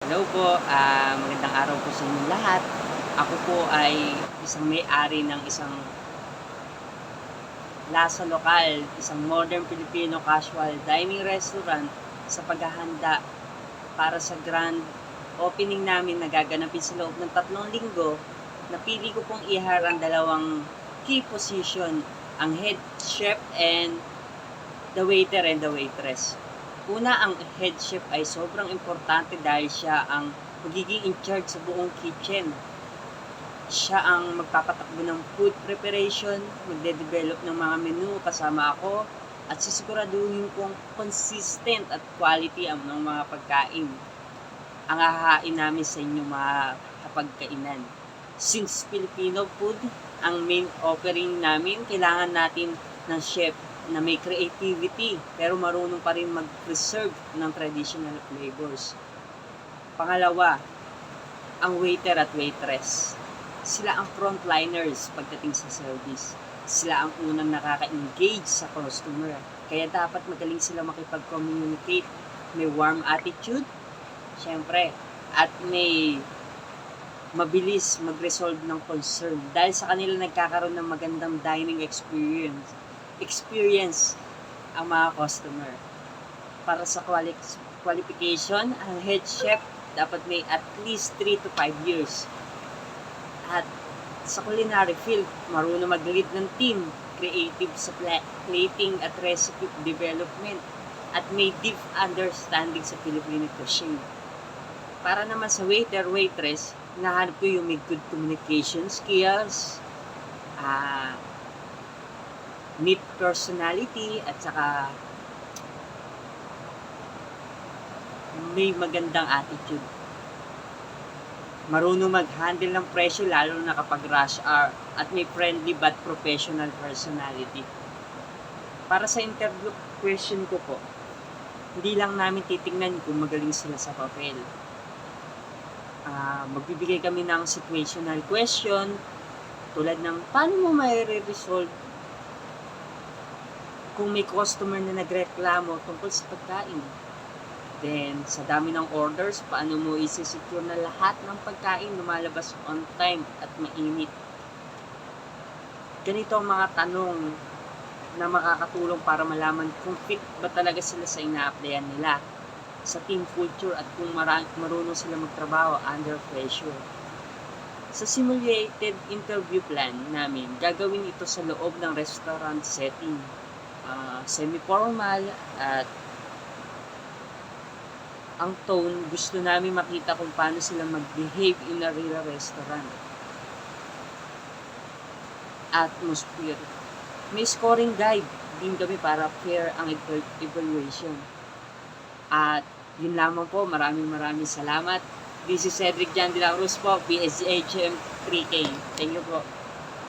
Hello po, magandang araw po sa inyong lahat. Ako po ay isang may-ari ng isang lasa lokal, isang modern Filipino casual dining restaurant sa paghahanda para sa grand opening namin na gaganapin sa loob ng 3 linggo. Napili ko pong i-hire ang dalawang key position, ang head chef and the waiter and the waitress. Una, ang head chef ay sobrang importante dahil siya ang magiging in charge sa buong kitchen. Siya ang magpapatakbo ng food preparation, magde-develop ng mga menu kasama ako, at sisiguraduhin kong consistent at quality ang ng mga pagkain ang hahain namin sa inyong mga hapagkainan. Since Filipino food ang main offering namin, kailangan natin ng chef na may creativity pero marunong pa rin mag-preserve ng traditional flavors. Pangalawa, ang waiter at waitress. Sila ang frontliners pagdating sa service. Sila ang unang nakaka-engage sa customer. Kaya dapat magaling sila makipag-communicate. May warm attitude, syempre, at may mabilis mag-resolve ng concern. Dahil sa kanila nagkakaroon ng magandang dining experience ang mga customer. Para sa qualification, ang head chef dapat may at least 3 to 5 years. At sa culinary field, marunong mag-lead ng team, creative sa plating at recipe development, at may deep understanding sa Filipino cuisine. Para naman sa waiter, waitress, hinahanap ko yung may good communication skills, neat personality, at saka may magandang attitude. Marunong mag-handle ng pressure lalo na kapag rush hour, at may friendly but professional personality. Para sa interview question ko po, hindi lang namin titingnan kung magaling sila sa papel. Magbibigay kami ng situational question tulad ng paano mo mai-resolve kung may customer na nagreklamo tungkol sa pagkain. Then, sa dami ng orders, paano mo isi-secure na lahat ng pagkain lumalabas on time at mainit? Ganito ang mga tanong na makakatulong para malaman kung fit ba talaga sila sa ina-applyan nila sa team culture at kung marunong sila magtrabaho under pressure. Sa simulated interview plan namin, gagawin ito sa loob ng restaurant setting. Semi-formal at ang tone, gusto namin makita kung paano sila mag-behave in a real restaurant. Atmosphere. May scoring guide din kami para fair ang evaluation. At yun lamang po, maraming salamat. This is Cedric Jan de la Cruz po, PSHM 3K. Thank you po.